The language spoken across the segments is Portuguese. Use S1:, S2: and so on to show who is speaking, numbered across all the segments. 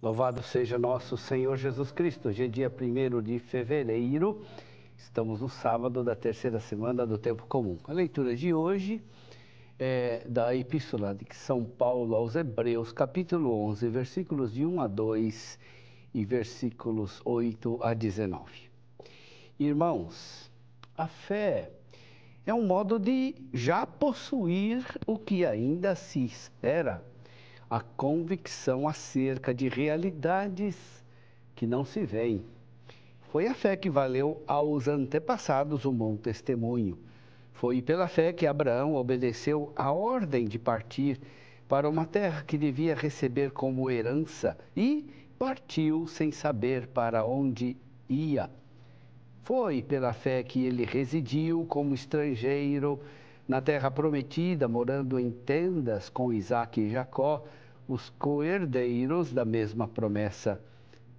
S1: Louvado seja nosso Senhor Jesus Cristo. Hoje é dia 1º de fevereiro, estamos no sábado da terceira semana do tempo comum. A leitura de hoje é da Epístola de São Paulo aos Hebreus, capítulo 11, versículos de 1 a 2 e versículos 8 a 19. Irmãos, a fé é um modo de já possuir o que ainda se espera, a convicção acerca de realidades que não se veem. Foi a fé que valeu aos antepassados um bom testemunho. Foi pela fé que Abraão obedeceu a ordem de partir para uma terra que devia receber como herança e partiu sem saber para onde ia. Foi pela fé que ele residiu como estrangeiro na terra prometida, morando em tendas com Isaque e Jacó, os co-herdeiros da mesma promessa,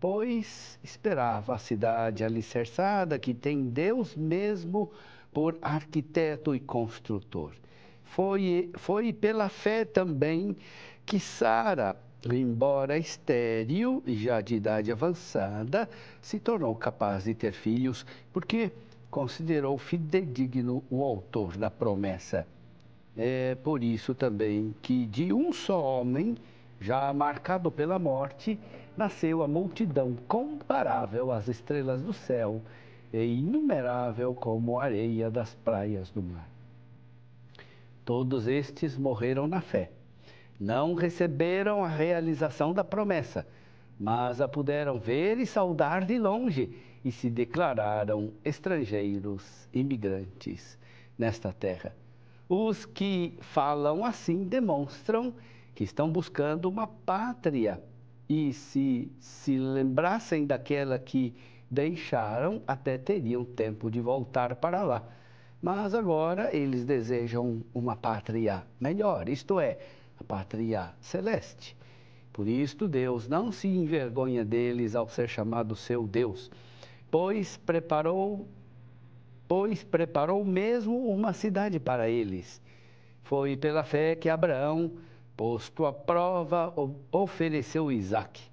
S1: pois esperava a cidade alicerçada que tem Deus mesmo por arquiteto e construtor. Foi pela fé também que Sara, embora estéril e já de idade avançada, se tornou capaz de ter filhos, porque considerou fidedigno o autor da promessa. É por isso também que de um só homem, já marcado pela morte, nasceu a multidão comparável às estrelas do céu e inumerável como a areia das praias do mar. Todos estes morreram na fé. Não receberam a realização da promessa, mas a puderam ver e saudar de longe e se declararam estrangeiros, imigrantes nesta terra. Os que falam assim demonstram que estão buscando uma pátria e se lembrassem daquela que deixaram, até teriam tempo de voltar para lá. Mas agora eles desejam uma pátria melhor, isto é, a pátria celeste. Por isto Deus não se envergonha deles ao ser chamado seu Deus, pois preparou mesmo uma cidade para eles. Foi pela fé que Abraão, posto à prova, ofereceu Isaque.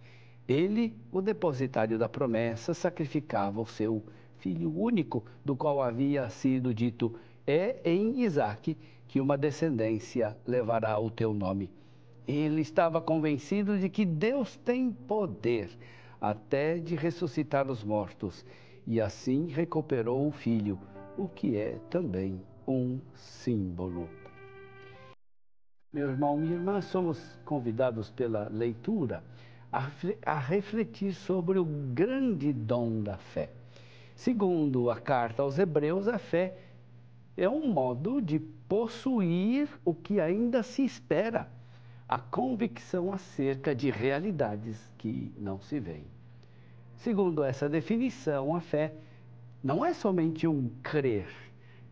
S1: Ele, o depositário da promessa, sacrificava o seu filho único, do qual havia sido dito: é em Isaque que uma descendência levará o teu nome. Ele estava convencido de que Deus tem poder até de ressuscitar os mortos, e assim recuperou o filho, o que é também um símbolo. Meu irmão, minha irmã, somos convidados pela leitura a refletir sobre o grande dom da fé. Segundo a carta aos Hebreus, a fé é um modo de possuir o que ainda se espera, a convicção acerca de realidades que não se veem. Segundo essa definição, a fé não é somente um crer,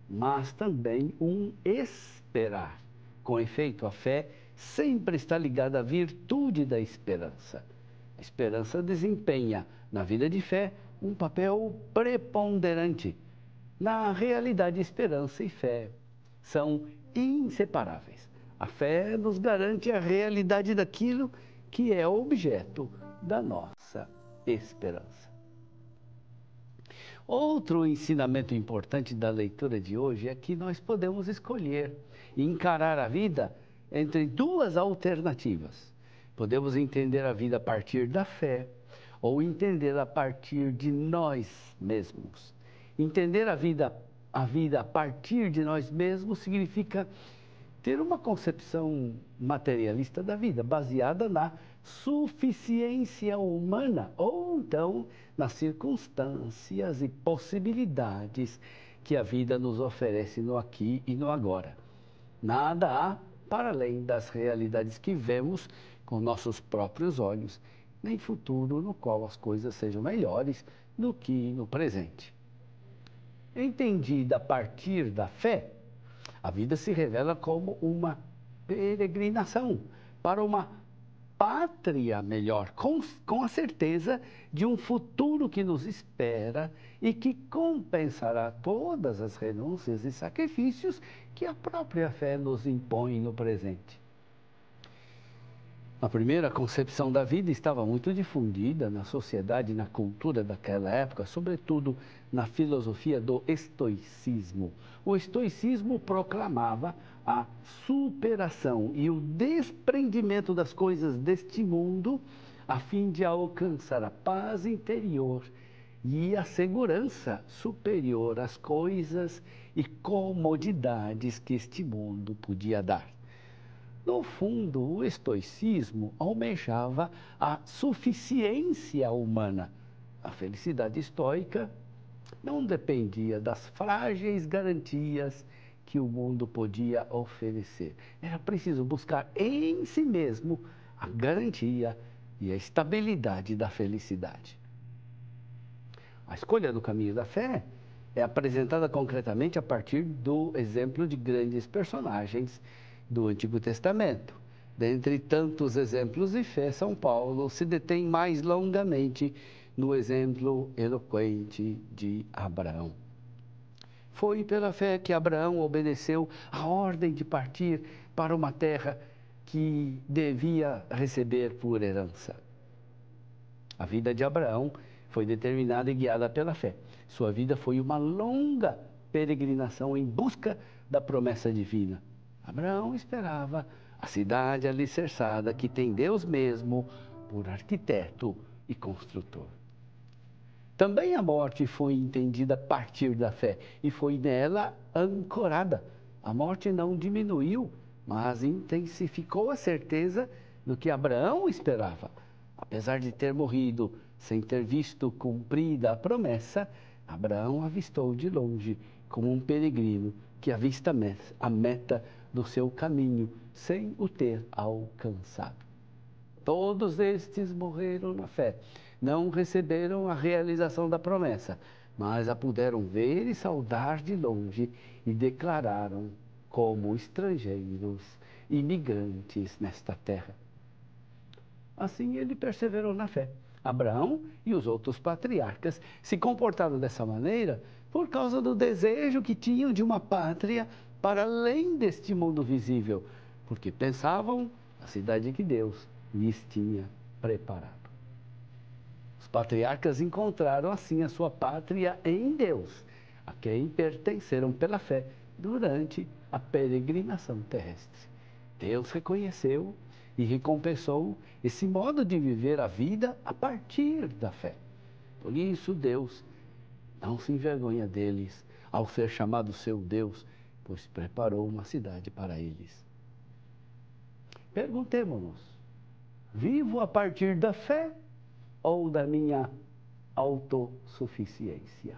S1: mas também um esperar. Com efeito, a fé sempre está ligada à virtude da esperança. A esperança desempenha, na vida de fé, um papel preponderante. Na realidade, esperança e fé são inseparáveis. A fé nos garante a realidade daquilo que é objeto da nossa esperança. Outro ensinamento importante da leitura de hoje é que nós podemos escolher e encarar a vida entre duas alternativas. Podemos entender a vida a partir da fé ou entender a partir de nós mesmos. Entender a vida a partir de nós mesmos significa ter uma concepção materialista da vida, baseada na suficiência humana, ou então nas circunstâncias e possibilidades que a vida nos oferece no aqui e no agora. Nada há para além das realidades que vemos com nossos próprios olhos, nem futuro no qual as coisas sejam melhores do que no presente. Entendida a partir da fé, a vida se revela como uma peregrinação para uma pátria melhor, com a certeza de um futuro que nos espera e que compensará todas as renúncias e sacrifícios que a própria fé nos impõe no presente. A primeira concepção da vida estava muito difundida na sociedade e na cultura daquela época, sobretudo na filosofia do estoicismo. O estoicismo proclamava a superação e o desprendimento das coisas deste mundo a fim de alcançar a paz interior e a segurança superior às coisas e comodidades que este mundo podia dar. No fundo, o estoicismo almejava a suficiência humana. A felicidade estoica não dependia das frágeis garantias que o mundo podia oferecer. Era preciso buscar em si mesmo a garantia e a estabilidade da felicidade. A escolha do caminho da fé é apresentada concretamente a partir do exemplo de grandes personagens do Antigo Testamento. Dentre tantos exemplos de fé, São Paulo se detém mais longamente no exemplo eloquente de Abraão. Foi pela fé que Abraão obedeceu à ordem de partir para uma terra que devia receber por herança. A vida de Abraão foi determinada e guiada pela fé. Sua vida foi uma longa peregrinação em busca da promessa divina. Abraão esperava a cidade alicerçada que tem Deus mesmo por arquiteto e construtor. Também a morte foi entendida a partir da fé e foi nela ancorada. A morte não diminuiu, mas intensificou a certeza do que Abraão esperava. Apesar de ter morrido sem ter visto cumprida a promessa, Abraão avistou de longe, como um peregrino que avista a meta do seu caminho, sem o ter alcançado. Todos estes morreram na fé, não receberam a realização da promessa, mas a puderam ver e saudar de longe e declararam como estrangeiros, imigrantes nesta terra. Assim ele perseverou na fé. Abraão e os outros patriarcas se comportaram dessa maneira por causa do desejo que tinham de uma pátria para além deste mundo visível, porque pensavam na cidade que Deus lhes tinha preparado. Os patriarcas encontraram assim a sua pátria em Deus, a quem pertenceram pela fé durante a peregrinação terrestre. Deus reconheceu e recompensou esse modo de viver a vida a partir da fé. Por isso, Deus não se envergonha deles ao ser chamado seu Deus, pois preparou uma cidade para eles. Perguntemo-nos: vivo a partir da fé ou da minha autossuficiência?